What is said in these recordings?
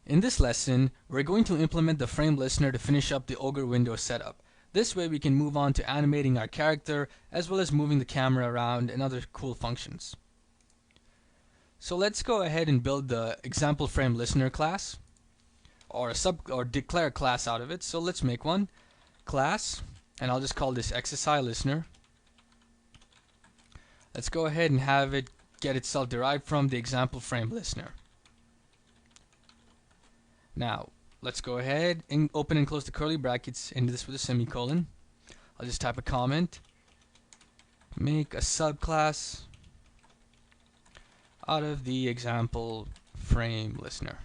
In this lesson, we're going to implement the frame listener to finish up the Ogre window setup. This way we can move on to animating our character as well as moving the camera around and other cool functions. So let's go ahead and build the example frame listener class or declare a class out of it. So let's make one class, and I'll just call this XSI listener. Let's go ahead and have it get itself derived from the example frame listener. Now, let's go ahead and open and close the curly brackets, end this with a semicolon. I'll just type a comment. Make a subclass out of the example frame listener.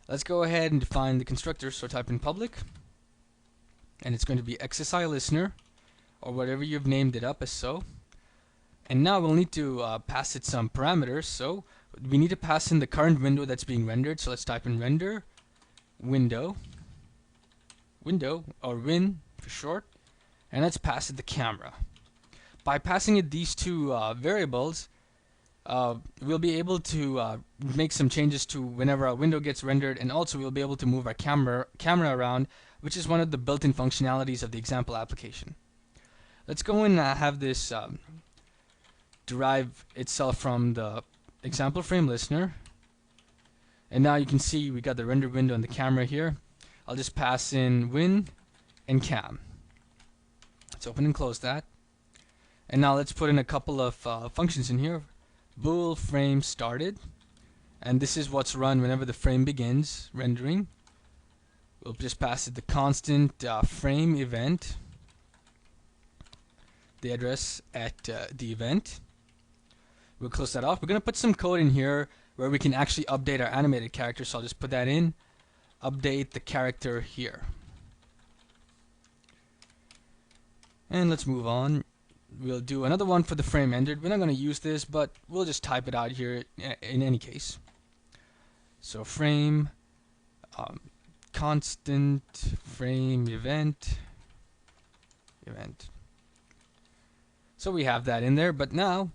Let's go ahead and define the constructor, so type in public, and it's going to be XSI listener, or whatever you've named it up as so. And now we'll need to pass it some parameters, so we need to pass in the current window that's being rendered. So let's type in render window or win for short, and let's pass it the camera. By passing it these two variables, we'll be able to make some changes to whenever our window gets rendered, and also we'll be able to move our camera around, which is one of the built-in functionalities of the example application. Let's go and have this derive itself from the example frame listener, and now you can see we got the render window and the camera here. I'll just pass in win and cam. Let's open and close that, and now let's put in a couple of functions in here. Bool frame started, and this is what's run whenever the frame begins rendering. We'll just pass it the constant frame event, the address at the event. We'll close that off. We're going to put some code in here where we can actually update our animated character, so I'll just put that in. Update the character here. And let's move on. We'll do another one for the frame entered. We're not going to use this, but we'll just type it out here in any case. So frame constant frame event. So we have that in there, but now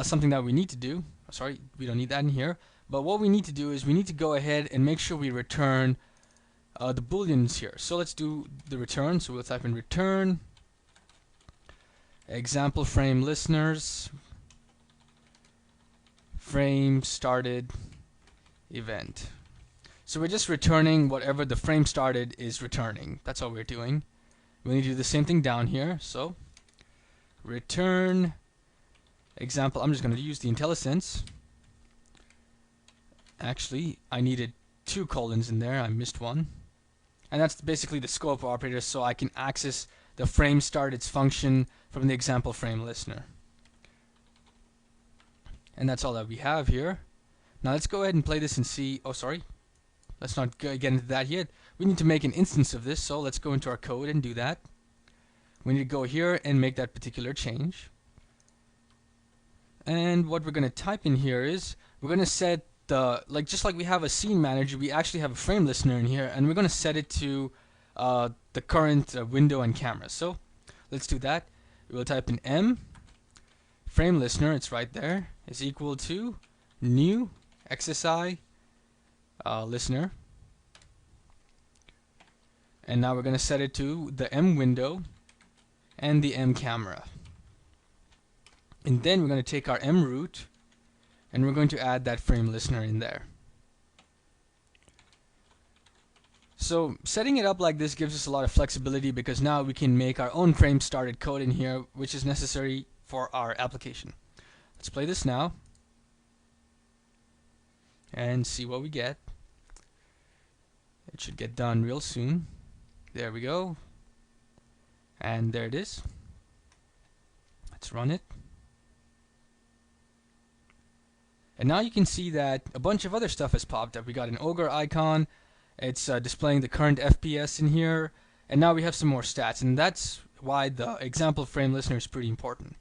something that we need to do, sorry, we don't need that in here, but what we need to do is we need to go ahead and make sure we return the booleans here. So let's do the return. So we'll type in return example frame listeners frame started event. So we're just returning whatever the frame started is returning. That's all we're doing. We need to do the same thing down here. So return example, I'm just going to use the IntelliSense. Actually, I needed 2 colons in there. I missed one. And that's basically the scope operator, so I can access the frame started's function from the example frame listener. And that's all that we have here. Now let's go ahead and play this and see. Oh, sorry. Let's not get into that yet. We need to make an instance of this, so let's go into our code and do that. We need to go here and make that particular change. And what we're going to type in here is we're going to set the, just like we have a scene manager, we actually have a frame listener in here, and we're going to set it to the current window and camera. So let's do that. We'll type in m frame listener, it's right there, is equal to new XSI listener, and now we're going to set it to the m window and the m camera. And then we're going to take our m root and we're going to add that frame listener in there. So setting it up like this gives us a lot of flexibility, because now we can make our own frame started code in here, which is necessary for our application. Let's play this now and see what we get. It should get done real soon. There we go. And there it is. Let's run it. And now you can see that a bunch of other stuff has popped up. We got an ogre icon. It's displaying the current FPS in here. And now we have some more stats. And that's why the example frame listener is pretty important.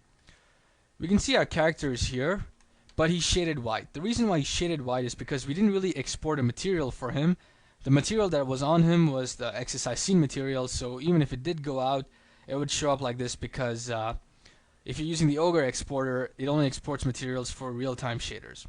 We can see our character is here, but he's shaded white. The reason why he's shaded white is because we didn't really export a material for him. The material that was on him was the XSI scene material, so even if it did go out, it would show up like this, because if you're using the Ogre exporter, it only exports materials for real-time shaders.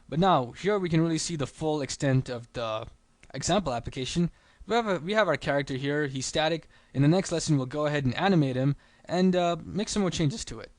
But now here we can really see the full extent of the example application. We have our character here. He's static. In the next lesson, we'll go ahead and animate him and make some more changes to it.